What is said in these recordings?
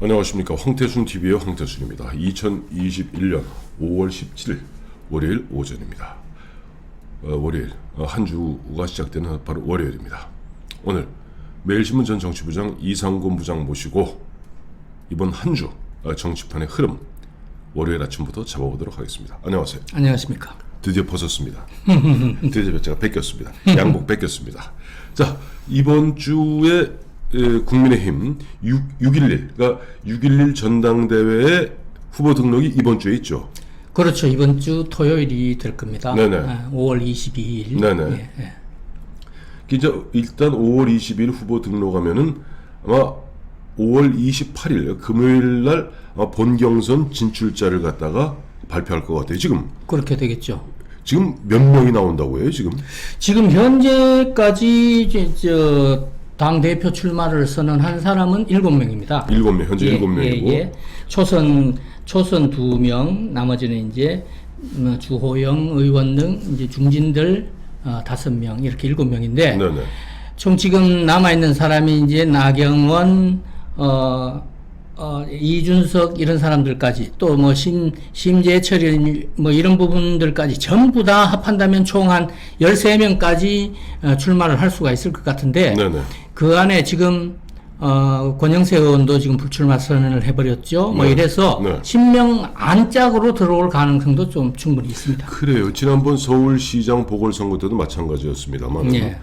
안녕하십니까. 황태순 TV의 황태순입니다. 2021년 5월 17일 월요일 오전입니다. 월요일 한 주가 시작되는 바로 월요일입니다. 오늘 매일신문 전 정치부장 이상곤 부장 모시고 이번 한 주 정치판의 흐름 월요일 아침부터 잡아보도록 하겠습니다. 안녕하세요. 안녕하십니까. 드디어 벗었습니다. 드디어 제가 뺏겼습니다. 양복 뺏겼습니다. 자, 이번 주에 국민의힘 6.11, 그러니까 6.11 전당대회의 후보 등록이 이번 주에 있죠. 그렇죠. 이번 주 토요일이 될 겁니다. 네네. 5월 22일. 네네. 예. 이제 일단 5월 20일 후보 등록하면은 아마 5월 28일 금요일 날 본경선 진출자를 갖다가 발표할 것 같아요. 지금 그렇게 되겠죠. 지금 몇 명이 나온다고 해요? 지금 현재까지 당 대표 출마를 선언한 사람은 7명입니다. 7명, 현재 7명이고. 초선 2명, 나머지는 이제 주호영 의원 등 이제 중진들 5명, 이렇게 7명인데 네네. 총 지금 남아 있는 사람이 이제 나경원, 이준석 이런 사람들까지 또 뭐 심재철 이런 부분들까지 전부 다 합한다면 총 한 13명까지 출마를 할 수가 있을 것 같은데 네네. 그 안에 지금 권영세 의원도 지금 불출마 선언을 해버렸죠. 뭐 네. 이래서 네. 10명 안짝으로 들어올 가능성도 좀 충분히 있습니다. 그래요. 지난번 서울시장 보궐선거 때도 마찬가지였습니다만 예.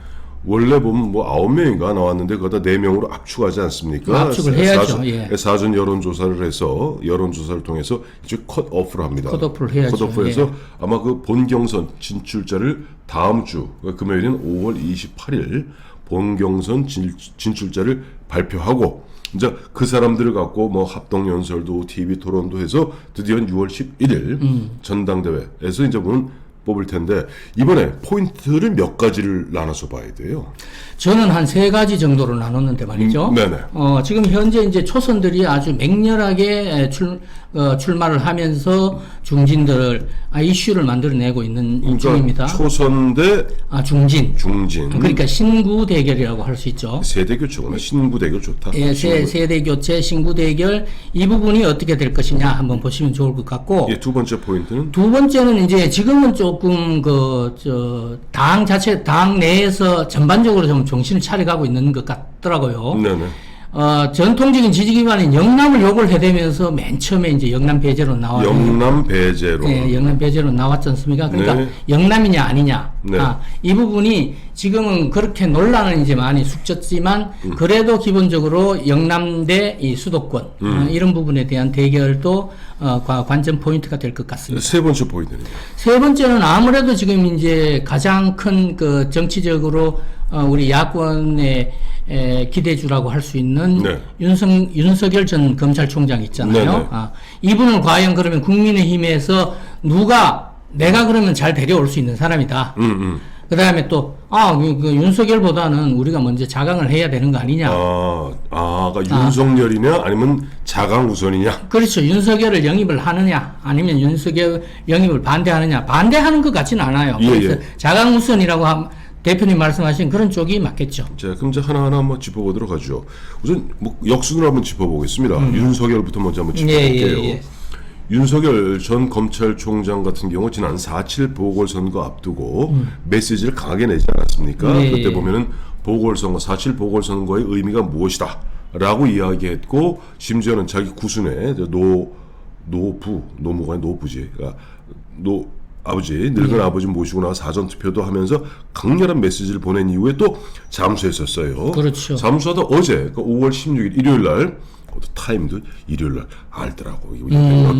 원래 보면 뭐 9명인가 나왔는데 거기다 4명으로 압축하지 않습니까? 압축을 해야죠. 사전 여론조사를 해서 여론조사를 통해서 이제 컷오프를 합니다. 컷오프를 해야죠. 컷오프를 해서 아마 그 본경선 진출자를 다음 주 금요일인 5월 28일 본경선 진출자를 발표하고 이제 그 사람들을 갖고 뭐 합동연설도 TV 토론도 해서 드디어 6월 11일 전당대회에서 이제 보면 뽑을 텐데 이번에 포인트를 몇 가지를 나눠서 봐야 돼요. 저는 한 3가지 정도로 나눴는데 말이죠. 네네. 지금 현재 이제 초선들이 아주 맹렬하게 출마를 하면서 중진들을 이슈를 만들어내고 있는 중입니다. 초선 대 중진. 그러니까 신구 대결이라고 할 수 있죠. 세대 교체구나. 신구 대결 좋다. 예, 세대 교체, 신구 대결 이 부분이 어떻게 될 것이냐 한번 보시면 좋을 것 같고. 예, 두 번째 포인트는 두 번째는 이제 지금은 조금 당 내에서 전반적으로 좀 정신을 차려가고 있는 것 같더라고요. 네네. 전통적인 지지 기반인 영남을 욕을 해대면서 맨 처음에 이제 영남 배제로 나와요. 영남 배제로. 네, 영남 배제로 나왔지 않습니까? 그러니까 네. 영남이냐 아니냐. 네. 이 부분이 지금은 그렇게 논란은 이제 많이 숙졌지만 그래도 기본적으로 영남 대 이 수도권 이런 부분에 대한 대결도 관전 포인트가 될 것 같습니다. 세 번째 포인트는 세 번째는 아무래도 지금 이제 가장 큰 그 정치적으로 우리 야권의 기대주라고 할 수 있는 네. 윤석열 전 검찰총장 있잖아요. 네네. 이분을 과연 그러면 국민의힘에서 내가 그러면 잘 데려올 수 있는 사람이다. 그 다음에 또, 그 윤석열보다는 우리가 먼저 자강을 해야 되는 거 아니냐. 그러니까 윤석열이냐 아니면 자강 우선이냐. 그렇죠. 윤석열을 영입을 하느냐, 아니면 윤석열 영입을 반대하느냐. 반대하는 것 같지는 않아요. 예, 그래서 예. 자강 우선이라고 대표님 말씀하신 그런 쪽이 맞겠죠. 자, 그럼 이제 하나하나 한번 짚어보도록 하죠. 우선 뭐 역순으로 한번 짚어보겠습니다. 윤석열부터 먼저 한번 짚어볼게요. 예. 윤석열 전 검찰총장 같은 경우 지난 4.7 보궐선거 앞두고 메시지를 강하게 내지 않았습니까? 네. 그때 보면은 4.7 보궐선거의 의미가 무엇이다 라고 이야기했고 심지어는 자기 구순에 노부지 그러니까 아버지, 늙은 아버지 모시고 나와 사전투표도 하면서 강렬한 메시지를 보낸 이후에 또 잠수했었어요. 그렇죠. 잠수하다 어제, 그러니까 5월 16일 일요일 날, 타임도 일요일 날 알더라고.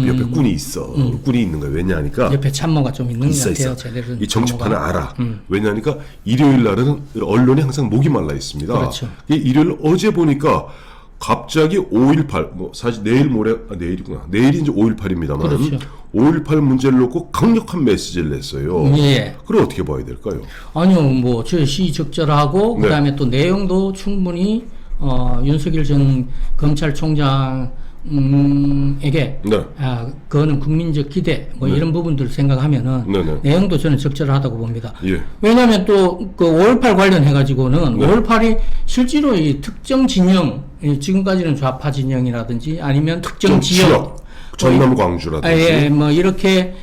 옆에 꾼이 있어. 꾼이 있는 거야. 왜냐하니까. 옆에 참모가 좀 있는 것 같아요. 있어. 제대로 이 정치판을 알아. 왜냐하니까 일요일 날은 언론이 항상 목이 말라 있습니다. 그렇죠. 일요일 어제 보니까 갑자기 5.18, 사실 내일이구나. 내일이 이제 5.18입니다만. 그렇죠. 5.18 문제를 놓고 강력한 메시지를 냈어요. 예. 그걸 어떻게 봐야 될까요? 아니요, 저 시적절하고, 네. 그 다음에 또 내용도 충분히, 윤석열 전 검찰총장을 에게 네. 그거는 국민적 기대 뭐 이런 부분들 생각하면은 네네. 내용도 저는 적절하다고 봅니다. 예. 왜냐하면 또 그 5.18 관련해 가지고는 5.18이 실제로 이 특정 진영 지금까지는 좌파 진영이라든지 아니면 특정 지역 전남 광주라든지. 예, 뭐 이렇게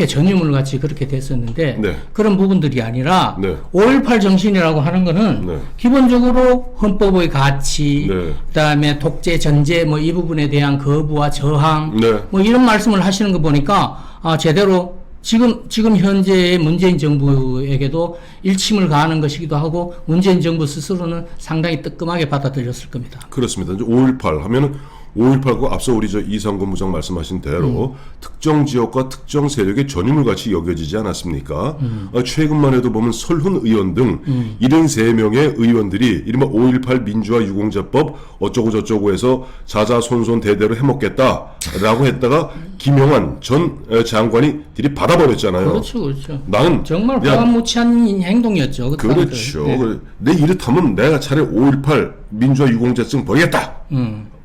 전유물 같이 그렇게 됐었는데 네. 그런 부분들이 아니라 네. 5.18 정신이라고 하는 거는 네. 기본적으로 헌법의 가치, 네. 그다음에 독재 전제 뭐 이 부분에 대한 거부와 저항, 네. 뭐 이런 말씀을 하시는 거 보니까 제대로 지금 현재의 문재인 정부에게도 일침을 가하는 것이기도 하고 문재인 정부 스스로는 상당히 뜨끔하게 받아들였을 겁니다. 그렇습니다. 이제 5.18 하면은 5.18고 앞서 우리 이상권 부장 말씀하신 대로 특정 지역과 특정 세력의 전유물 같이 여겨지지 않았습니까? 최근만 해도 보면 설훈 의원 등 73명의 의원들이 이른바 5.18 민주화 유공자법 어쩌고 저쩌고 해서 자자손손 대대로 해먹겠다라고 했다가 김영환 전 장관이 들이받아버렸잖아요. 그렇죠. 나는 정말 화무치한 행동이었죠. 그렇죠. 네. 내 이렇다면 내가 차라리 5.18 민주화 유공자증 버리겠다.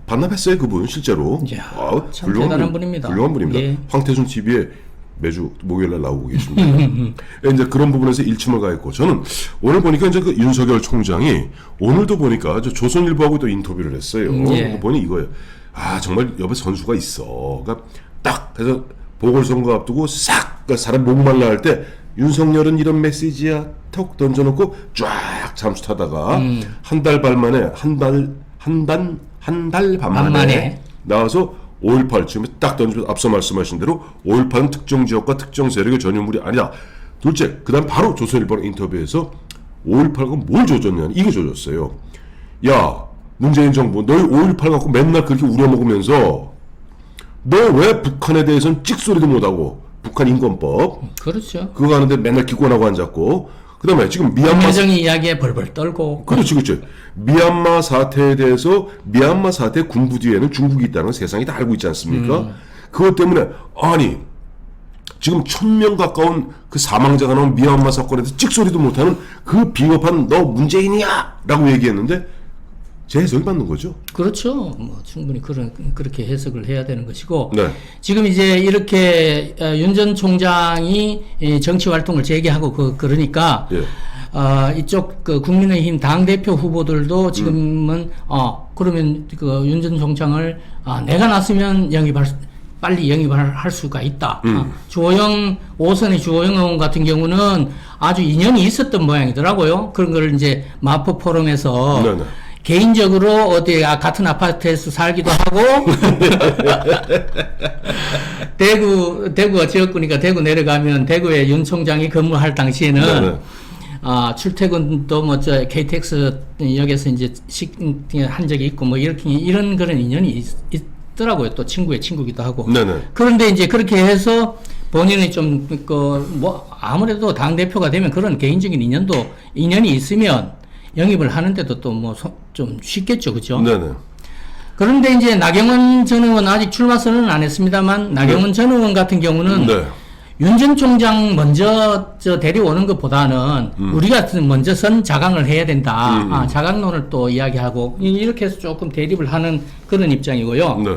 반납했어요, 그분 실제로. 이야, 참 대단한 분입니다. 훌륭한 분입니다. 예. 황태순 TV에 매주 목요일날 나오고 계십니다. 이제 그런 부분에서 일침을 가했고, 저는 오늘 보니까 이제 그 윤석열 총장이 오늘도 보니까 조선일보하고 또 인터뷰를 했어요. 예. 보니 이거예요. 정말 옆에 선수가 있어. 그러니까 딱 해서 보궐선거 앞두고 싹 그러니까 사람 목말라 할 때 윤석열은 이런 메시지야 턱 던져놓고 쫙 잠수 타다가 한 달 반 만에 한 달 반 만에 나와서 5.18 지금 딱 던지면서 앞서 말씀하신 대로 5.18은 특정 지역과 특정 세력의 전유물이 아니다. 둘째, 그 다음 바로 조선일보랑 인터뷰에서 5.18과 뭘 조졌냐, 이거 조졌어요. 야, 문재인 정부 너희 5.18 갖고 맨날 그렇게 우려먹으면서 너 왜 북한에 대해서는 찍소리도 못하고 북한 인권법 그렇죠. 그거 하는데 맨날 기권하고 앉았고 그 다음에 지금 미얀마 김여정이 이야기에 벌벌 떨고 그렇지. 미얀마 사태에 대해서 미얀마 사태 군부 뒤에는 중국이 있다는 걸 세상이 다 알고 있지 않습니까? 그것 때문에 아니 지금 1,000명 가까운 그 사망자가 나온 미얀마 사건에서 찍소리도 못하는 그 비겁한 너 문재인이야 라고 얘기했는데 제 해석이 맞는 거죠. 그렇죠. 뭐 충분히 그렇게 해석을 해야 되는 것이고 네. 지금 이제 이렇게 윤 전 총장이 정치 활동을 재개하고 그러니까 예. 이쪽 그 국민의힘 당 대표 후보들도 지금은 그러면 그 윤 전 총장을 내가 나서면 빨리 영입할 수가 있다. 주호영 5선의 주호영 의원 같은 경우는 아주 인연이 있었던 모양이더라고요. 그런 걸 이제 마포 포럼에서 네네. 개인적으로 어디 같은 아파트에서 살기도 하고 대구가 지역구니까 대구 내려가면 대구에 윤 총장이 근무할 당시에는 네네. 출퇴근도 뭐 KTX 역에서 이제 한 적이 있고 뭐 이런 그런 인연이 있더라고요. 또 친구의 친구기도 하고. 네네. 그런데 이제 그렇게 해서 본인이 좀 아무래도 당 대표가 되면 그런 개인적인 인연이 있으면 영입을 하는데도 또 뭐 좀 쉽겠죠, 그죠? 네네. 그런데 이제 나경원 전 의원 아직 출마 선언은 안 했습니다만 나경원 전 의원 같은 경우는 네. 윤 전 총장 먼저 데려오는 것보다는 우리가 먼저 선 자강을 해야 된다. 자강론을 또 이야기하고 이렇게 해서 조금 대립을 하는 그런 입장이고요. 네.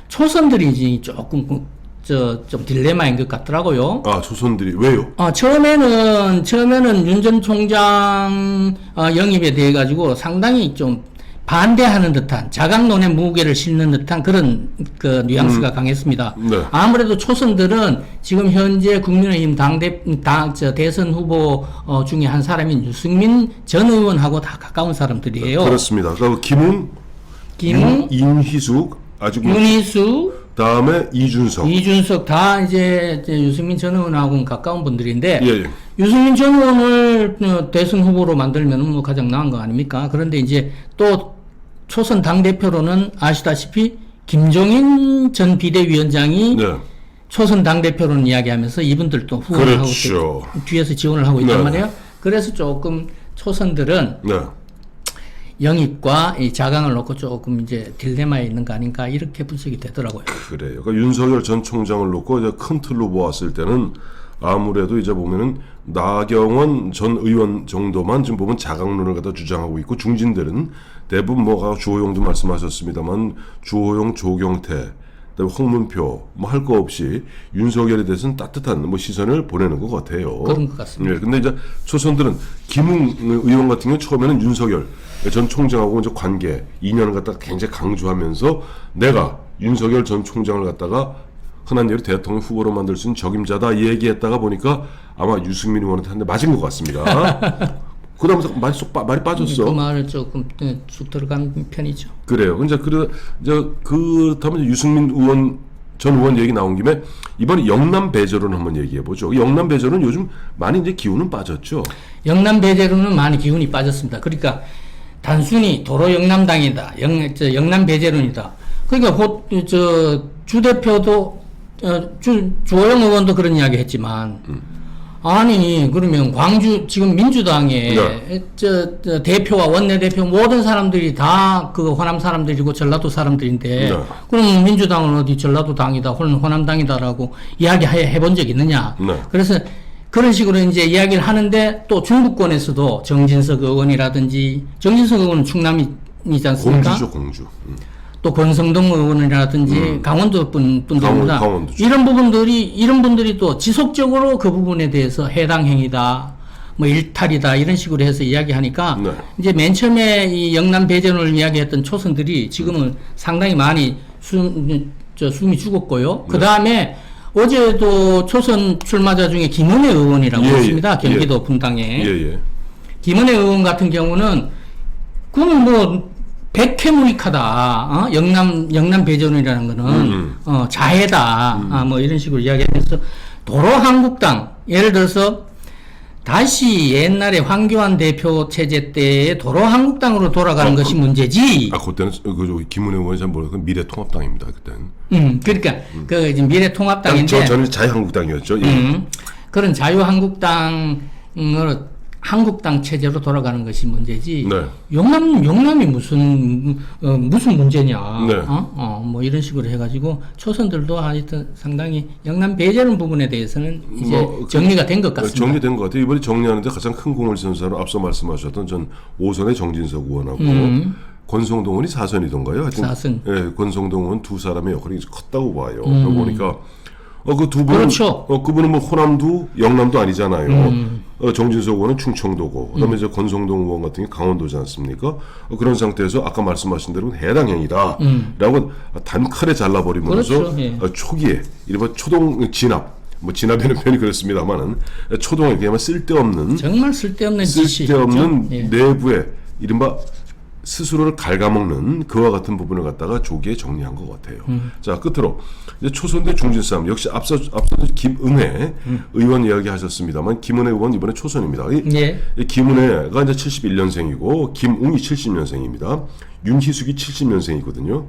초선들이 이제 조금 좀 딜레마인 것 같더라고요. 조선들이 왜요? 처음에는 윤 전 총장 영입에 대해 가지고 상당히 좀 반대하는 듯한 자강론의 무게를 싣는 듯한 그런 그 뉘앙스가 강했습니다. 네. 아무래도 초선들은 지금 현재 국민의힘 대선 후보 중에 한 사람인 유승민 전 의원하고 다 가까운 사람들이에요. 그렇습니다. 그러니까 김웅, 윤희숙, 윤희수, 다음에 이준석 다 이제 유승민 전 의원하고는 가까운 분들인데 예. 유승민 전 의원을 대선 후보로 만들면 뭐 가장 나은 거 아닙니까? 그런데 이제 또 초선 당 대표로는 아시다시피 김종인 전 비대위원장이 네. 초선 당 대표로는 이야기하면서 이분들도 후원을 그렇죠. 하고 뒤에서 지원을 하고 있단 네. 말이에요. 그래서 조금 초선들은 네. 영입과 이 자강을 놓고 조금 이제 딜레마에 있는 거 아닌가 이렇게 분석이 되더라고요. 그래요. 그러니까 윤석열 전 총장을 놓고 이제 큰 틀로 보았을 때는 아무래도 이제 보면은 나경원 전 의원 정도만 지금 보면 자강론을 갖다 주장하고 있고 중진들은 대부분 뭐가 주호영도 말씀하셨습니다만 주호영, 조경태, 그다음에 홍문표 뭐 할 거 없이 윤석열에 대해서는 따뜻한 뭐 시선을 보내는 것 같아요. 그런 것 같습니다. 예, 근데 이제 초선들은 김웅 의원 같은 경우 처음에는 윤석열 전 총장하고 이제 관계 인연을 갖다가 굉장히 강조하면서 내가 윤석열 전 총장을 갖다가 흔한 예로 대통령 후보로 만들 수 있는 적임자다 이 얘기했다가 보니까 아마 유승민 의원한테 한 대 맞은 것 같습니다. 그러면서 말이 빠졌어. 그 말을 조금 쑥 들어간 편이죠. 그래요. 이제 그렇다면 유승민 의원 전 의원 얘기 나온 김에 이번에 영남 배제론 한번 얘기해 보죠. 영남 배제론 요즘 많이 이제 기운은 빠졌죠. 영남 배제로는 많이 기운이 빠졌습니다. 그러니까 단순히 도로 영남당이다, 영남 배제론이다. 그러니까 주 대표도 주호영 의원도 그런 이야기 했지만. 아니 그러면 광주 지금 민주당의 네. 대표와 원내대표 모든 사람들이 다 그 호남 사람들이고 전라도 사람들인데 네. 그럼 민주당은 어디 전라도 당이다 혹은 호남당이다라고 이야기해 본 적 있느냐? 네. 그래서 그런 식으로 이제 이야기를 하는데 또 중부권에서도 정진석 의원이라든지 정진석 의원은 충남이지 않습니까? 공주죠, 공주. 또 권성동 의원이라든지 강원도 분들입니다. 강원도죠. 이런 분들이 또 지속적으로 그 부분에 대해서 해당 행위다, 뭐 일탈이다 이런 식으로 해서 이야기하니까 네. 이제 맨 처음에 이 영남 배제론을 이야기했던 초선들이 지금은 상당히 많이 숨이 죽었고요. 그 다음에 어제도 초선 출마자 중에 김은혜 의원이라고 있습니다. 경기도 분당에. 김은혜 의원 같은 경우는 그건 뭐 백해무익하다. 영남 배제론이라는 거는 자해다. 뭐 이런 식으로 이야기하면서 도로 한국당 예를 들어서 다시 옛날에 황교안 대표 체제 때의 도로 한국당으로 돌아가는 것이 문제지. 그때는 김은혜 의원이 잘 모르고 미래통합당입니다. 그때는. 그러니까 그 이제 미래통합당인데. 저는 자유한국당이었죠. 그런 자유한국당으로 한국당 체제로 돌아가는 것이 문제지. 네. 영남이 무슨 문제냐. 네. 뭐 이런 식으로 해가지고 초선들도 하여튼 상당히 영남 배제론 부분에 대해서는 이제 정리가 된 것 같습니다. 정리된 것 같아요. 이번에 정리하는데 가장 큰 공을 쓴 사람 앞서 말씀하셨던 전 5선의 정진석 의원하고 권성동 의원이 4선이던가요? 하여튼 4선. 예, 권성동 의원 두 사람의 역할이 컸다고 봐요. 그러고 보니까 그 두 분은 그렇죠. 그분은 뭐 호남도 영남도 아니잖아요. 정진석 의원은 충청도고 그다음에 이제 권성동 의원 같은 게 강원도지 않습니까? 그런 상태에서 아까 말씀하신 대로 해당 행위다라고 단칼에 잘라버리면서 그렇죠. 예. 초기에 이른바 초동 진압 뭐 진압이라는 표현이 그렇습니다만은 초동에 그냥 쓸데없는 정말 쓸데없는 짓이 쓸데없는 예. 내부에 이른바 스스로를 갉아먹는 그와 같은 부분을 갖다가 조기에 정리한 것 같아요. 자, 끝으로 이제 초선 대 중진 싸움 역시 앞서 김은혜 의원 이야기하셨습니다만 김은혜 의원 이번에 초선입니다. 예. 이 김은혜가 이제 71년생이고 김웅이 70년생입니다. 윤희숙이 70년생이거든요.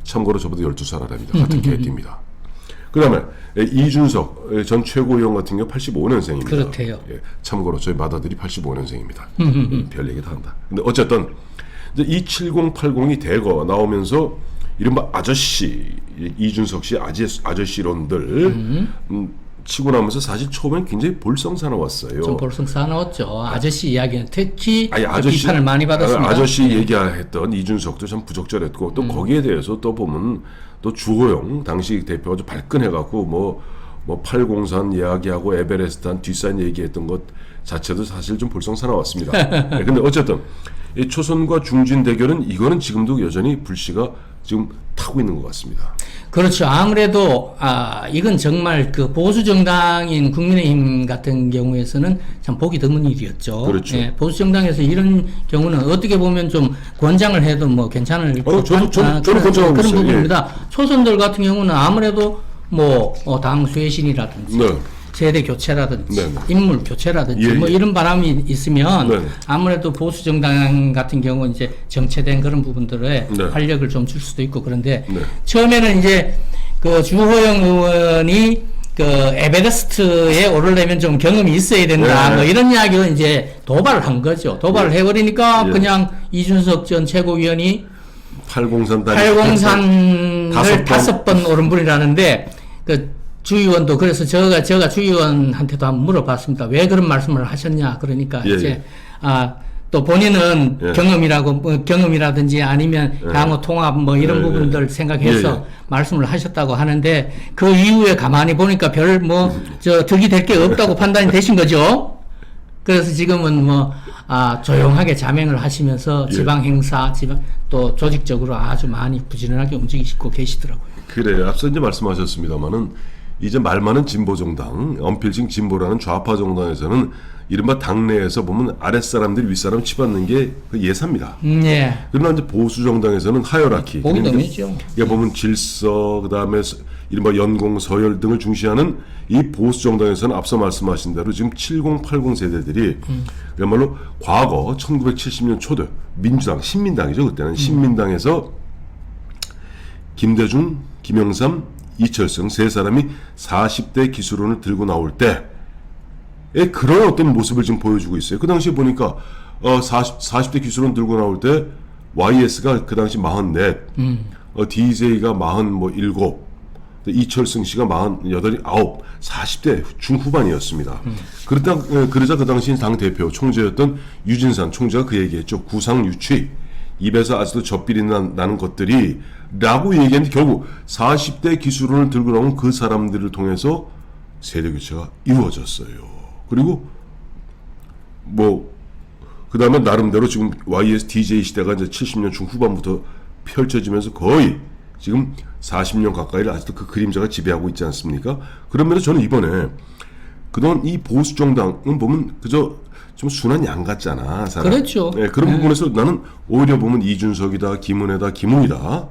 참고로 저보다 12살 아랍니다. 같은 계획입니다. 그 다음에 이준석 전 최고위원 같은 경우 85년생입니다. 그렇대요. 예, 참고로 저희 마다들이 85년생입니다. 별 얘기 다 한다. 근데 어쨌든 이제 이 7080이 대거 나오면서 이른바 아저씨 이준석 씨 아저씨론들 치고 나면서 사실 처음엔 굉장히 볼썽사나웠어요. 좀 볼썽사나웠죠. 아저씨 이야기는 특히 비판을 많이 받았습니다. 아저씨 얘기했던 이준석도 참 부적절했고 또 거기에 대해서 또 보면 또 주호영 당시 대표가 좀 발끈해갖고 뭐 803 이야기하고 에베레스트한 뒷산 얘기했던 것 자체도 사실 좀 볼썽사나웠습니다. 네, 근데 어쨌든 이 초선과 중진 대결은 이거는 지금도 여전히 불씨가 지금 타고 있는 것 같습니다. 그렇죠. 아무래도 이건 정말 그 보수 정당인 국민의힘 같은 경우에서는 참 보기 드문 일이었죠. 그렇죠. 예, 보수 정당에서 이런 경우는 어떻게 보면 좀 권장을 해도 뭐 괜찮을 저는 권장하고 그런 있어요. 부분입니다. 초선들 같은 경우는 아무래도 당 쇄신이라든지 네. 세대 교체라든지 네. 인물 교체라든지 뭐 이런 바람이 있으면 네. 아무래도 보수 정당 같은 경우 이제 정체된 그런 부분들에 네. 활력을 좀 줄 수도 있고 그런데 네. 처음에는 이제 그 주호영 의원이 그 에베레스트에 오르려면 좀 경험이 있어야 된다. 네. 뭐 이런 이야기를 이제 도발을 한 거죠. 도발을 해버리니까 예. 그냥 이준석 전 최고위원이 803 803을 5번 오른 분이라는데 그 주의원도 그래서 제가 주의원한테도 한번 물어봤습니다. 왜 그런 말씀을 하셨냐? 그러니까 예, 이제 예. 또 본인은 예. 경험이라든지 아니면 예. 향후 통합 뭐 이런 예, 부분들 예. 생각해서 예, 예. 말씀을 하셨다고 하는데 그 이후에 가만히 보니까 별 득이 될 게 없다고 판단이 되신 거죠. 그래서 지금은 조용하게 자맹을 하시면서 예. 지방 행사, 또 조직적으로 아주 많이 부지런하게 움직이시고 계시더라고요. 그래, 앞서 이제 말씀하셨습니다만은 이제 말 많은 진보 정당, 언필칭 진보라는 좌파 정당에서는 이른바 당내에서 보면 아랫사람들이 윗사람 치받는 게 그 예사입니다. 예. 그러나 이제 보수 정당에서는 하이어라키, 보기 드물죠. 이게 보면 질서, 그다음에 이른바 연공, 서열 등을 중시하는 이 보수 정당에서는 앞서 말씀하신 대로 지금 70, 80 세대들이 그야말로 과거 1970년 초대 민주당, 신민당이죠. 그때는 신민당에서 김대중, 김영삼, 이철성 세 사람이 40대 기술론을 들고 나올 때 그런 어떤 모습을 지금 보여주고 있어요. 그 당시에 보니까 40대 기술론 들고 나올 때 YS가 그 당시 44, DJ가 47, 이철승 씨가 48, 9, 40대 중후반이었습니다. 그러자 그 당시 당 대표 총재였던 유진산 총재가 그 얘기했죠. 구상유취, 입에서 아직도 젖비리 나는 것들이 라고 얘기했는데 결국 40대 기술론을 들고 나온 그 사람들을 통해서 세대 교체가 이루어졌어요. 그리고 그 다음에 나름대로 지금 YS DJ 시대가 이제 70년 중후반부터 펼쳐지면서 거의 지금 40년 가까이를 아직도 그 그림자가 지배하고 있지 않습니까? 그러면서 저는 이번에 그동안 이 보수 정당은 보면 그저 좀 순한 양 같잖아. 사람. 그렇죠. 네, 그런 부분에서 나는 오히려 보면 이준석이다, 김은혜다, 김웅이다,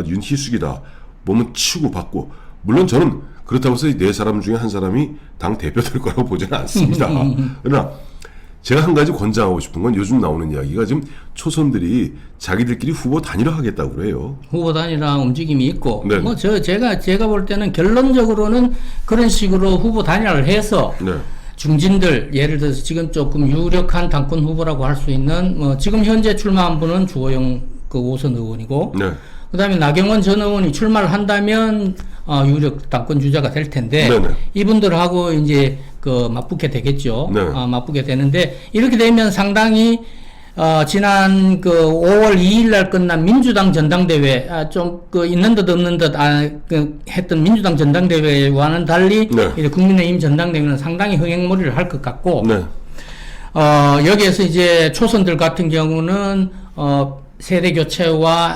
윤희숙이다 보면 치고 받고 물론 저는 그렇다고 해서 이 네 사람 중에 한 사람이 당 대표 될 거라고 보지는 않습니다. 그러나 제가 한 가지 권장하고 싶은 건 요즘 나오는 이야기가 지금 초선들이 자기들끼리 후보 단일화 하겠다고 그래요. 후보 단일화 움직임이 있고, 네. 제가 볼 때는 결론적으로는 그런 식으로 후보 단일화를 해서 네. 중진들, 예를 들어서 지금 조금 유력한 당권 후보라고 할 수 있는, 지금 현재 출마한 분은 주호영 그 5선 의원이고, 네. 그 다음에 나경원 전 의원이 출마를 한다면, 유력 당권 주자가 될 텐데, 네네. 이분들하고 이제 맞붙게 되겠죠. 네. 맞붙게 되는데, 이렇게 되면 상당히, 지난 5월 2일 날 끝난 민주당 전당대회, 있는 듯 없는 듯, 했던 민주당 전당대회와는 달리, 네. 이제 국민의힘 전당대회는 상당히 흥행몰이를 할 것 같고, 네. 여기에서 이제 초선들 같은 경우는, 세대 교체와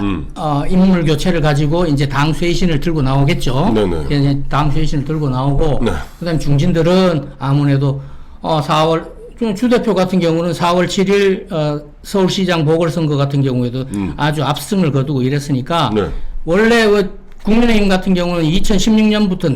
인물 교체를 가지고 이제 당 쇄신을 들고 나오겠죠. 네네. 이제 당 쇄신을 들고 나오고, 네. 그다음 중진들은 아무래도 4월 주 대표 같은 경우는 4월 7일 서울시장 보궐선거 같은 경우에도 아주 압승을 거두고 이랬으니까 네. 원래 국민의힘 같은 경우는 2016년부터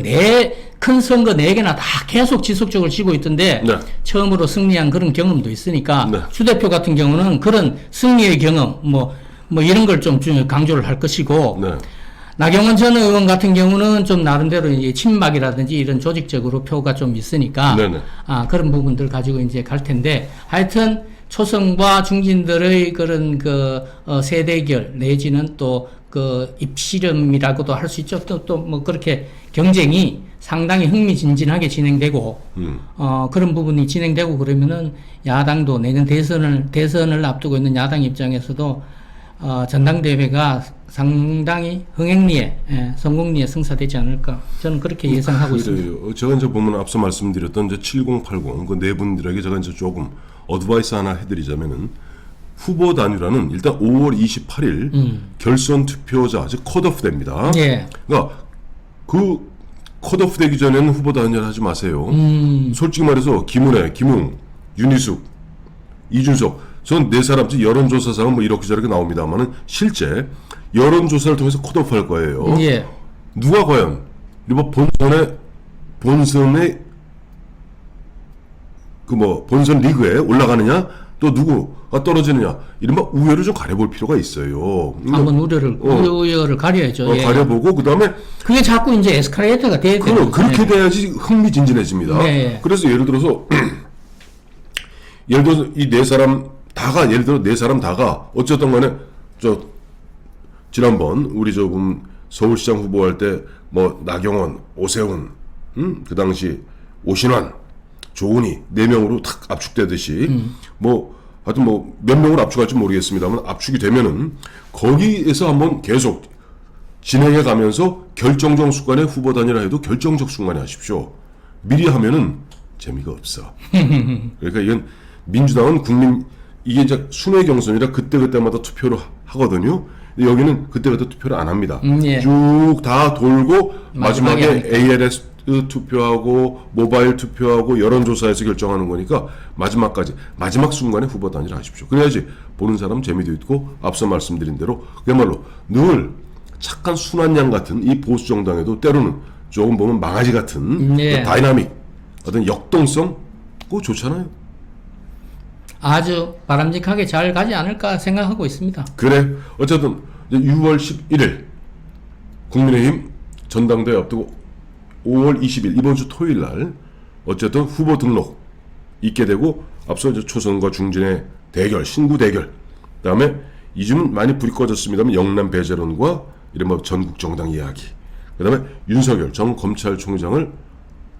큰 선거 4개나 다 계속 지속적으로 지고 있던데 네. 처음으로 승리한 그런 경험도 있으니까 네. 주 대표 같은 경우는 그런 승리의 경험 뭐 이런 걸 좀 강조를 할 것이고 네. 나경원 전 의원 같은 경우는 좀 나름대로 이제 친박이라든지 이런 조직적으로 표가 좀 있으니까 네네. 그런 부분들 가지고 이제 갈 텐데 하여튼 초선과 중진들의 그런 세대결 내지는 또 입시름이라고도 할 수 있죠. 또 그렇게 경쟁이 상당히 흥미진진하게 진행되고, 그런 부분이 진행되고 그러면은 야당도 내년 대선을 앞두고 있는 야당 입장에서도, 전당대회가 상당히 흥행리에, 성공리에 승사되지 않을까. 저는 그렇게 예상하고 있습니다. 그래요. 제가 이제 보면 앞서 말씀드렸던 이제 7080, 그 네 분들에게 제가 이제 조금 어드바이스 하나 해드리자면은 후보 단일화는 일단 5월 28일 결선 투표자, 즉 컷오프 됩니다. 예. 그러니까 그 컷오프 되기 전에는 후보 단일화 하지 마세요. 솔직히 말해서 김은혜, 김웅, 윤희숙, 이준석 전 네 사람 여론조사상은 뭐 이렇게 저렇게 나옵니다만은 실제 여론조사를 통해서 컷오프 할 거예요. 예. 누가 과연 이번 본선의 본선 리그에 올라가느냐 또 누구가 떨어지느냐 이른바 우열을 좀 가려볼 필요가 있어요. 한번 우려를 가려야죠. 예. 가려보고 그 다음에 그게 자꾸 이제 에스컬레이터가 돼야 돼요. 그렇게 돼야지 흥미진진해집니다. 네. 그래서 예를 들어서 이 네 사람 다가 어쨌든 간에 지난번 우리 서울시장 후보할 때 나경원, 오세훈, 그 당시 오신환, 조은희 4명으로 탁 압축되듯이 뭐 하여튼 뭐 몇 명을 압축할지 모르겠습니다만 압축이 되면은 거기에서 한번 계속 진행해 가면서 결정적 순간에 후보 단일화 해도 결정적 순간에 하십시오. 미리 하면은 재미가 없어. 그러니까 이건 민주당은 국민 이게 이제 순회 경선이라 그때그때마다 투표를 하거든요. 근데 여기는 그때그때 투표를 안 합니다. 예. 쭉 다 돌고 마지막에 마지막에 ALS 투표하고 모바일 투표하고 여론조사에서 결정하는 거니까 마지막까지 마지막 순간에 후보 단일화 하십시오. 그래야지 보는 사람 재미도 있고 앞서 말씀드린 대로 그야말로 늘 착한 순한 양 같은 이 보수 정당에도 때로는 조금 보면 망아지 같은 예. 그 다이나믹 어떤 역동성 그거 좋잖아요. 아주 바람직하게 잘 가지 않을까 생각하고 있습니다. 그래 어쨌든 이제 6월 11일 국민의힘 전당대회 앞두고 5월 20일 이번 주 토요일 날 어쨌든 후보 등록 있게 되고 앞서 이제 초선과 중진의 대결 신구 대결 그다음에 이쯤은 많이 불이 꺼졌습니다만 영남 배제론과 이른바 전국 정당 이야기 그다음에 윤석열 전 검찰총장을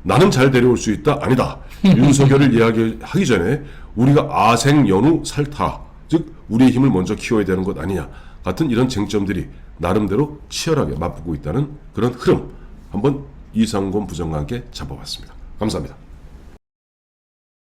나는 잘 데려올 수 있다 아니다 윤석열을 이야기하기 전에 우리가 아생 연후 살타 즉 우리의 힘을 먼저 키워야 되는 것 아니냐 같은 이런 쟁점들이 나름대로 치열하게 맞붙고 있다는 그런 흐름 한번 이상곤 부장과 함께 잡아봤습니다. 감사합니다.